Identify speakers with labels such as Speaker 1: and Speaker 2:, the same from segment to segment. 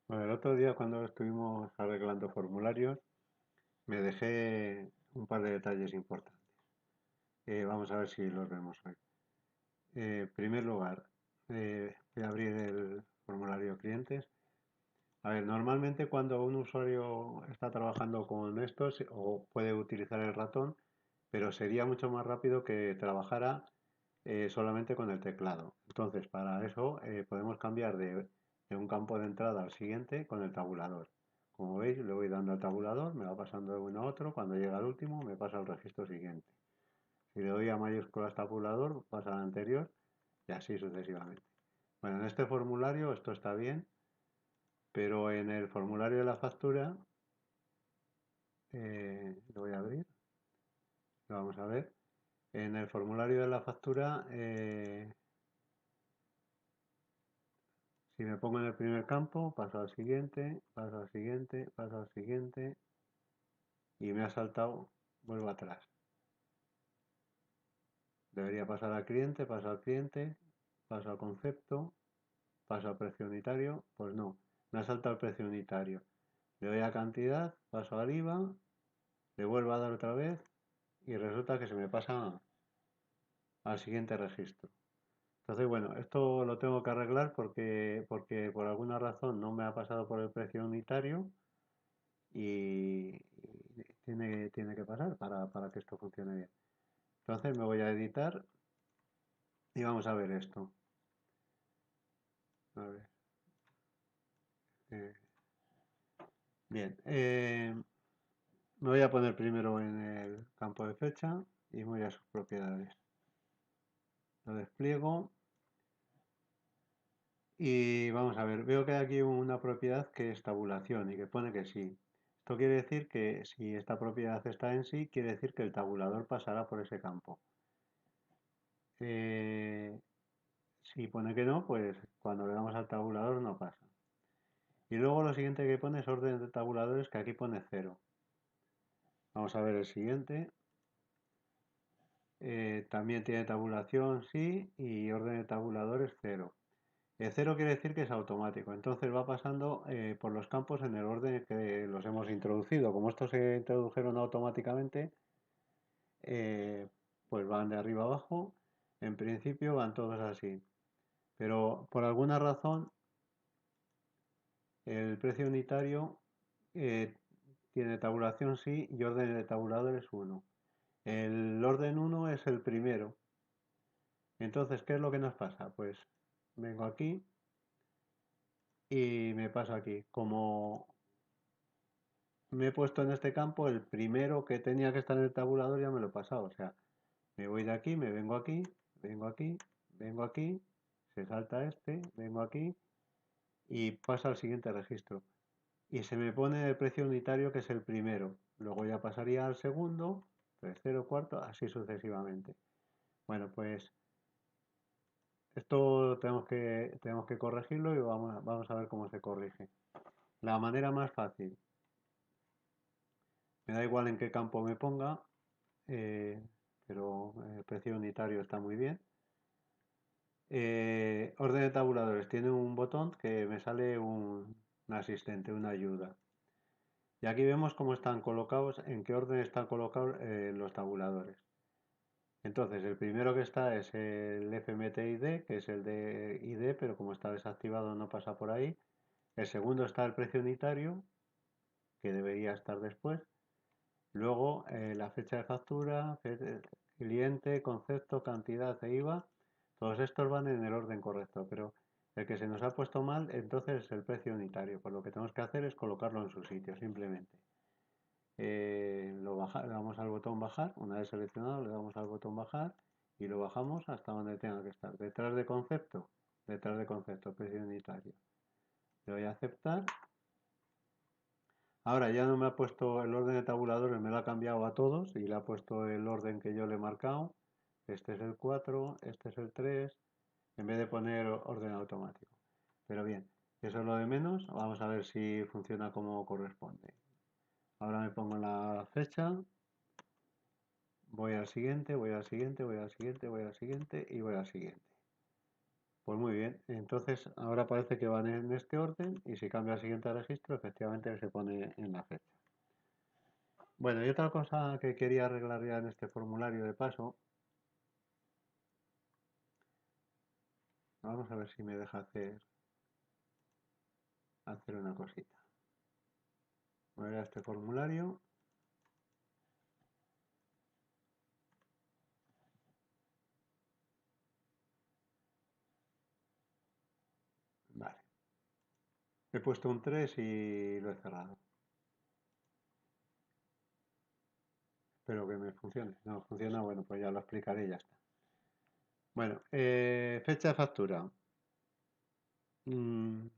Speaker 1: Bueno, el otro día cuando estuvimos arreglando formularios, me dejé un par de detalles importantes. Vamos a ver si los vemos hoy. En primer lugar, voy a abrir el formulario clientes. A ver, normalmente cuando un usuario está trabajando con estos o puede utilizar el ratón, pero sería mucho más rápido que trabajara solamente con el teclado. Entonces, para eso podemos cambiar de un campo de entrada al siguiente con el tabulador. Como veis, le voy dando al tabulador, me va pasando de uno a otro. Cuando llega al último, me pasa al registro siguiente. Si le doy a mayúsculas tabulador, pasa al anterior y así sucesivamente. Bueno, en este formulario esto está bien, pero en el formulario de la factura, lo voy a abrir, lo vamos a ver. En el formulario de la factura, si me pongo en el primer campo, paso al siguiente, paso al siguiente, paso al siguiente y me ha saltado, vuelvo atrás. Debería pasar al cliente, paso al concepto, paso al precio unitario, pues no, me ha saltado el precio unitario. Le doy a cantidad, paso al IVA, le vuelvo a dar otra vez y resulta que se me pasa al siguiente registro. Entonces, bueno, esto lo tengo que arreglar porque por alguna razón no me ha pasado por el precio unitario y tiene que pasar para que esto funcione bien. Entonces me voy a editar y vamos a ver esto. A ver, eh, bien, me voy a poner primero en el campo de fecha y voy a sus propiedades. Lo despliego y vamos a ver, veo que hay aquí una propiedad que es tabulación y que pone que sí. Esto quiere decir que si esta propiedad está en sí, quiere decir que el tabulador pasará por ese campo. Eh, si pone que no, pues cuando le damos al tabulador no pasa. Y luego lo siguiente que pone es orden de tabuladores, que aquí pone cero. Vamos a ver el siguiente. También tiene tabulación, sí, y orden de tabuladores cero. El cero quiere decir que es automático, entonces va pasando por los campos en el orden que los hemos introducido. Como estos se introdujeron automáticamente, eh, pues van de arriba abajo. En principio van todos así. Pero por alguna razón el precio unitario eh, tiene tabulación sí y orden de tabuladores uno. El orden uno es el primero. Entonces, ¿qué es lo que nos pasa? Pues vengo aquí y me paso aquí. Como me he puesto en este campo, el primero que tenía que estar en el tabulador ya me lo he pasado. O sea, me voy de aquí, me vengo aquí, vengo aquí, vengo aquí, se salta este, vengo aquí y pasa al siguiente registro. Y se me pone el precio unitario que es el primero. Luego ya pasaría al segundo, tercero, cuarto, así sucesivamente. Bueno, pues esto tenemos que corregirlo y vamos a ver cómo se corrige. La manera más fácil, me da igual en qué campo me ponga, eh, pero el precio unitario está muy bien. Orden de tabuladores, tiene un botón que me sale un asistente, una ayuda. Y aquí vemos cómo están colocados, en qué orden están colocados los tabuladores. Entonces, el primero que está es el FMTID, que es el de ID, pero como está desactivado no pasa por ahí. El segundo está el precio unitario, que debería estar después. Luego, la fecha de factura, cliente, concepto, cantidad e IVA. Todos estos van en el orden correcto, pero el que se nos ha puesto mal, entonces es el precio unitario. Pues lo que tenemos que hacer es colocarlo en su sitio, simplemente. Le damos al botón bajar, una vez seleccionado le damos al botón bajar y lo bajamos hasta donde tenga que estar. Detrás de concepto, precio unitario. Le doy a aceptar. Ahora ya no me ha puesto el orden de tabuladores, me lo ha cambiado a todos y le ha puesto el orden que yo le he marcado. Este es el 4, este es el 3, en vez de poner orden automático. Pero bien, eso es lo de menos. Vamos a ver si funciona como corresponde. Ahora me pongo la fecha. Voy al siguiente, voy al siguiente, voy al siguiente, voy al siguiente y voy al siguiente. Pues muy bien. Entonces ahora parece que van en este orden y si cambia al siguiente registro, efectivamente se pone en la fecha. Bueno, y otra cosa que quería arreglar ya en este formulario de paso, vamos a ver si me deja hacer una cosita. Voy a este formulario. Vale. He puesto un 3 y lo he cerrado. Espero que me funcione. No funciona, bueno, pues ya lo explicaré y ya está. Bueno, fecha de factura. Mm,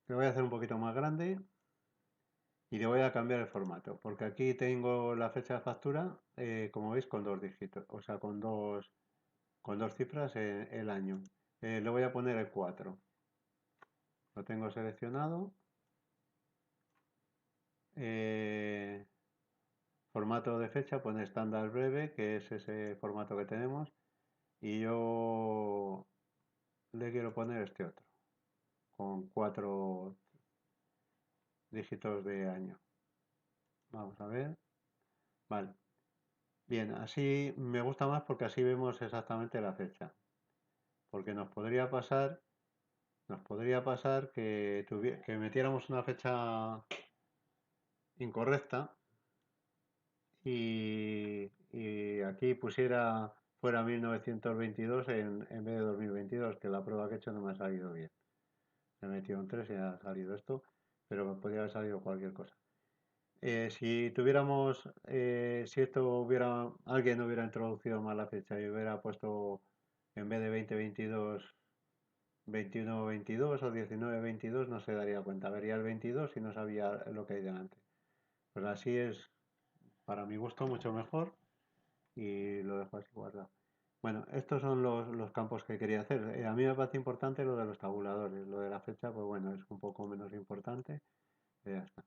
Speaker 1: lo voy a hacer un poquito más grande y le voy a cambiar el formato, porque aquí tengo la fecha de factura, como veis, con dos dígitos, o sea, con dos cifras el año. Le voy a poner el 4. Lo tengo seleccionado. Eh, formato de fecha, pone estándar breve, que es ese formato que tenemos. Y yo le quiero poner este otro, con 4 dígitos de año. Vamos a ver. Vale. Bien, así me gusta más porque así vemos exactamente la fecha. Porque nos podría pasar que metiéramos una fecha incorrecta y aquí fuera 1922 en vez de 2022, que la prueba que he hecho no me ha salido bien. Me he metido un 3 y ha salido esto, pero podría haber salido cualquier cosa. Si alguien hubiera introducido mal la fecha y hubiera puesto en vez de 2022 21-22 o 19-22, no se daría cuenta. Vería el 22 y no sabía lo que hay delante. Pues así es, para mi gusto, mucho mejor y lo dejo así guardado. Bueno, estos son los campos que quería hacer. A mí me parece importante lo de los tabuladores. Lo de la fecha, pues bueno, es un poco menos importante. Ya está.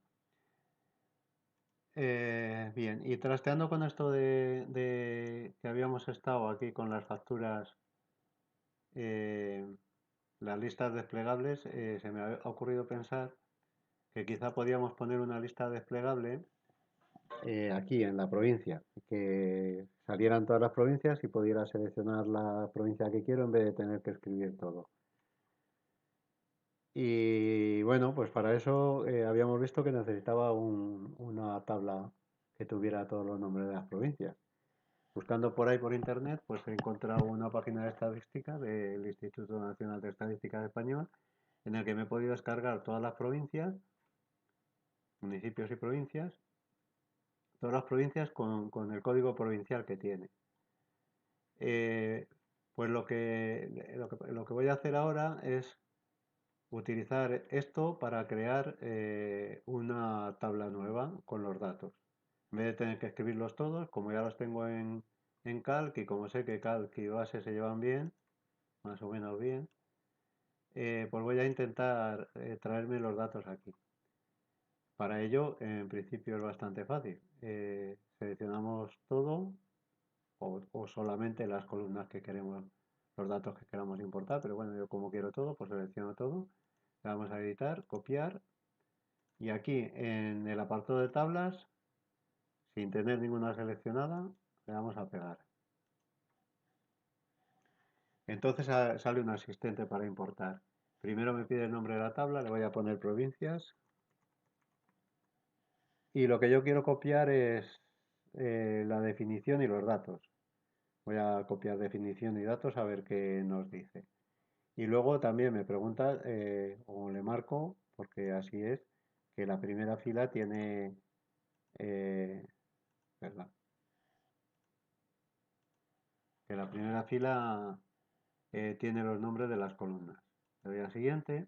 Speaker 1: Bien, y trasteando con esto de que habíamos estado aquí con las facturas, eh, las listas desplegables, se me ha ocurrido pensar que quizá podíamos poner una lista desplegable aquí en la provincia, que salieran todas las provincias y pudiera seleccionar la provincia que quiero en vez de tener que escribir todo. Y bueno, pues para eso habíamos visto que necesitaba una tabla que tuviera todos los nombres de las provincias. Buscando por ahí por internet, pues he encontrado una página de estadística del Instituto Nacional de Estadística Español, en el que me he podido descargar todas las provincias, municipios y provincias, todas las provincias con el código provincial que tiene. Eh, pues lo que voy a hacer ahora es utilizar esto para crear una tabla nueva con los datos. En vez de tener que escribirlos todos, como ya los tengo en Calc y como sé que Calc y Base se llevan bien, más o menos bien, pues voy a intentar traerme los datos aquí. Para ello, en principio es bastante fácil. Seleccionamos todo o solamente las columnas que queremos, los datos que queramos importar, pero bueno, yo como quiero todo, pues selecciono todo. Le vamos a editar, copiar y aquí en el apartado de tablas, sin tener ninguna seleccionada, le vamos a pegar. Entonces sale un asistente para importar. Primero me pide el nombre de la tabla, le voy a poner provincias. Y lo que yo quiero copiar es la definición y los datos. Voy a copiar definición y datos a ver qué nos dice. Y luego también me pregunta, o le marco, porque así es, que la primera fila tiene, ¿verdad? Que la primera fila tiene los nombres de las columnas. Le doy al siguiente.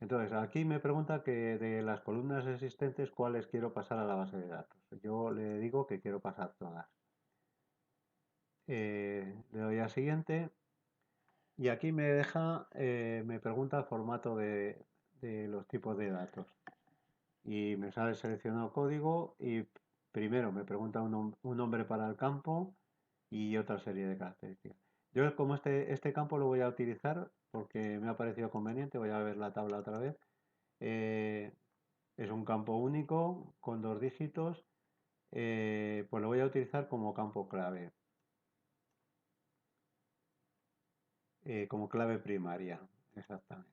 Speaker 1: Entonces, aquí me pregunta que de las columnas existentes, cuáles quiero pasar a la base de datos. Yo le digo que quiero pasar todas. Le doy al siguiente y aquí me pregunta el formato de los tipos de datos. Y me sale seleccionado código y primero me pregunta un nombre para el campo y otra serie de características. Yo como este campo lo voy a utilizar porque me ha parecido conveniente, voy a ver la tabla otra vez. Eh, es un campo único con dos dígitos, pues lo voy a utilizar como campo clave, como clave primaria, exactamente.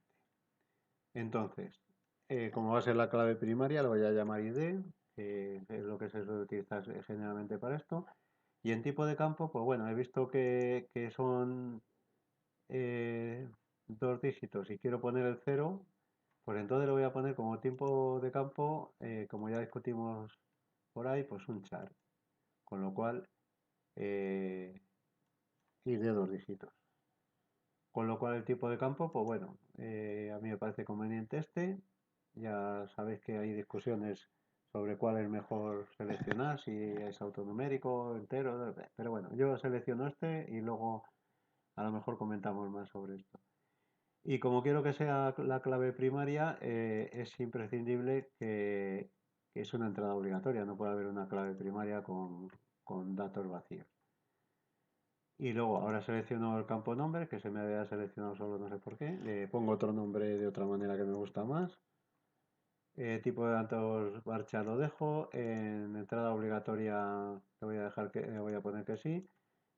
Speaker 1: Entonces, como va a ser la clave primaria, lo voy a llamar ID, que es lo que se suele utilizar generalmente para esto. Y en tipo de campo, pues bueno, he visto que son eh, dos dígitos y quiero poner el cero, pues entonces lo voy a poner como tipo de campo, como ya discutimos por ahí, pues un char. Con lo cual, eh, y de dos dígitos. Con lo cual el tipo de campo, pues bueno, a mí me parece conveniente este. Ya sabéis que hay discusiones sobre cuál es mejor seleccionar, si es autonumérico, entero, pero bueno, yo selecciono este y luego a lo mejor comentamos más sobre esto. Y como quiero que sea la clave primaria, es imprescindible que es una entrada obligatoria, no puede haber una clave primaria con datos vacíos. Y luego ahora selecciono el campo nombre, que se me había seleccionado solo, no sé por qué. Le pongo otro nombre de otra manera que me gusta más. Tipo de datos varchar lo dejo. En entrada obligatoria le voy a dejar le voy a poner que sí.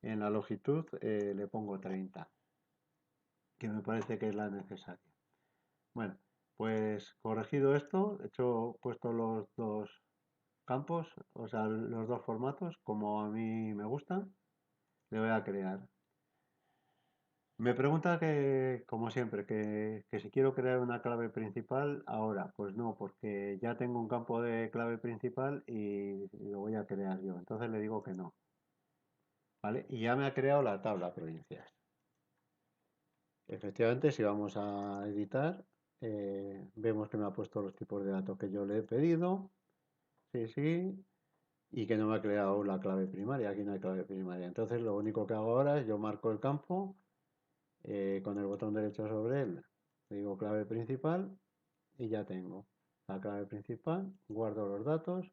Speaker 1: En la longitud le pongo 30, que me parece que es la necesaria. Bueno, pues corregido esto, puesto los dos campos, o sea, los dos formatos, como a mí me gustan, le voy a crear. Me pregunta que, como siempre, que si quiero crear una clave principal ahora. Pues no, porque ya tengo un campo de clave principal y lo voy a crear yo. Entonces le digo que no. ¿Vale? Y ya me ha creado la tabla provincial. Efectivamente, si vamos a editar, vemos que me ha puesto los tipos de datos que yo le he pedido. Sí, sí. Y que no me ha creado la clave primaria. Aquí no hay clave primaria. Entonces lo único que hago ahora es yo marco el campo con el botón derecho sobre él. Le digo clave principal y ya tengo la clave principal, guardo los datos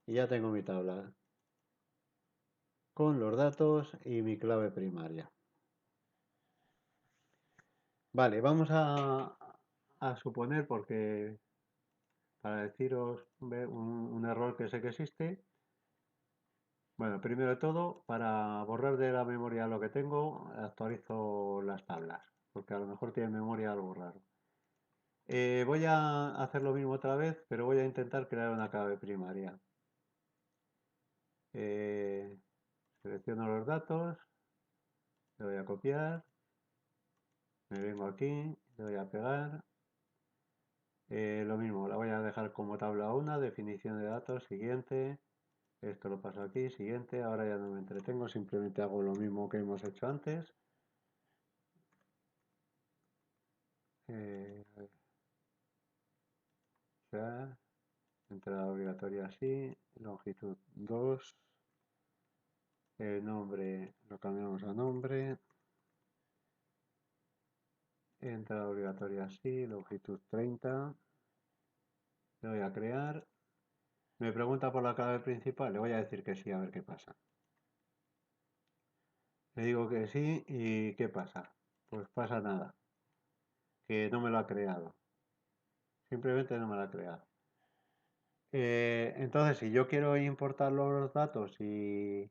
Speaker 1: y ya tengo mi tabla con los datos y mi clave primaria. Vale, vamos a suponer, porque para deciros un error que sé que existe, bueno, primero de todo, para borrar de la memoria lo que tengo, actualizo las tablas, porque a lo mejor tiene memoria algo raro. Voy a hacer lo mismo otra vez, pero voy a intentar crear una clave primaria. Eh, Selecciono los datos, le voy a copiar, me vengo aquí, le voy a pegar. Lo mismo, la voy a dejar como tabla 1, definición de datos, siguiente. Esto lo paso aquí, siguiente. Ahora ya no me entretengo, simplemente hago lo mismo que hemos hecho antes. Eh, o sea, entrada obligatoria así, longitud 2, nombre lo cambiamos a nombre, entrada obligatoria así, longitud 30. Le voy a crear. Me pregunta por la clave principal, le voy a decir que sí, a ver qué pasa. Le digo que sí y ¿qué pasa? Pues pasa nada, que no me lo ha creado. Simplemente no me lo ha creado. Entonces, si yo quiero importar los datos y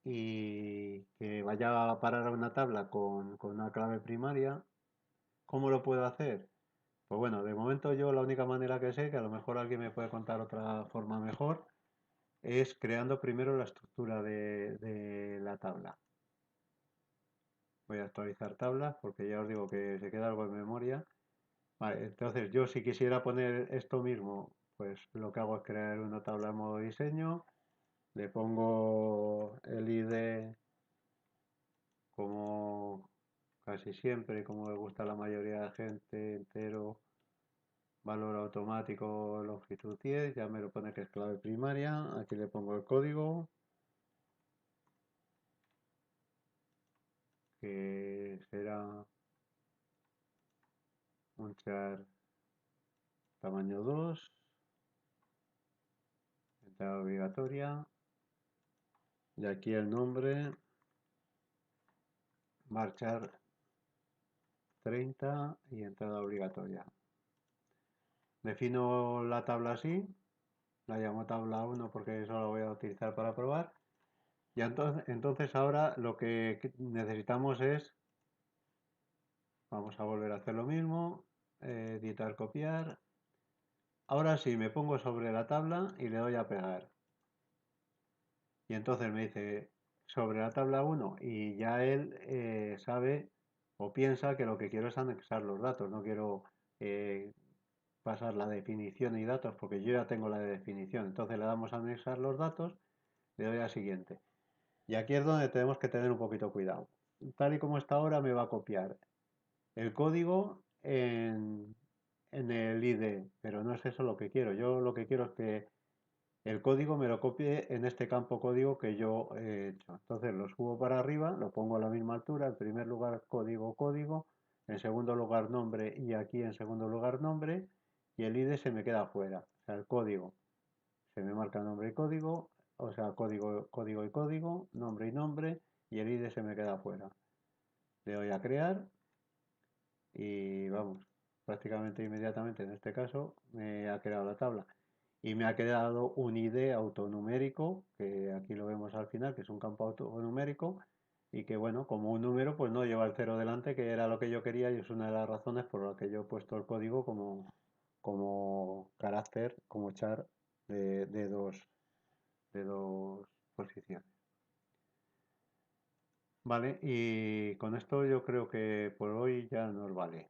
Speaker 1: que vaya a parar a una tabla con una clave primaria, ¿cómo lo puedo hacer? Pues bueno, de momento yo la única manera que sé, que a lo mejor alguien me puede contar otra forma mejor, es creando primero la estructura de la tabla. Voy a actualizar tablas porque ya os digo que se queda algo en memoria. Vale, entonces yo si quisiera poner esto mismo, pues lo que hago es crear una tabla en modo diseño, le pongo el ID como casi siempre, como le gusta a la mayoría de la gente, entero, valor automático, longitud 10, ya me lo pone que es clave primaria, aquí le pongo el código, que será un char tamaño 2, entrada obligatoria, y aquí el nombre, marchar 30 y entrada obligatoria. Defino la tabla así, la llamo tabla 1 porque eso la voy a utilizar para probar. Y entonces ahora lo que necesitamos es, vamos a volver a hacer lo mismo, editar, copiar. Ahora sí, me pongo sobre la tabla y le doy a pegar. Y entonces me dice sobre la tabla 1 y ya él sabe o piensa que lo que quiero es anexar los datos, no quiero eh, pasar la definición y datos porque yo ya tengo la definición. Entonces le damos a anexar los datos, le doy a siguiente. Y aquí es donde tenemos que tener un poquito cuidado. Tal y como está ahora me va a copiar el código en el ID, pero no es eso lo que quiero. Yo lo que quiero es que el código me lo copie en este campo código que yo he hecho. Entonces lo subo para arriba, lo pongo a la misma altura, en primer lugar código, código, en segundo lugar nombre y aquí en segundo lugar nombre y el ID se me queda fuera. O sea, el código se me marca nombre y código, o sea, código, código y código, nombre y nombre y el ID se me queda fuera. Le doy a crear y vamos, prácticamente inmediatamente en este caso me ha creado la tabla y me ha quedado un ID autonumérico, que aquí lo vemos al final, que es un campo autonumérico y que bueno, como un número pues no lleva el cero delante, que era lo que yo quería y es una de las razones por las que yo he puesto el código como carácter, como char de dos posiciones. Vale, y con esto yo creo que por hoy ya nos vale.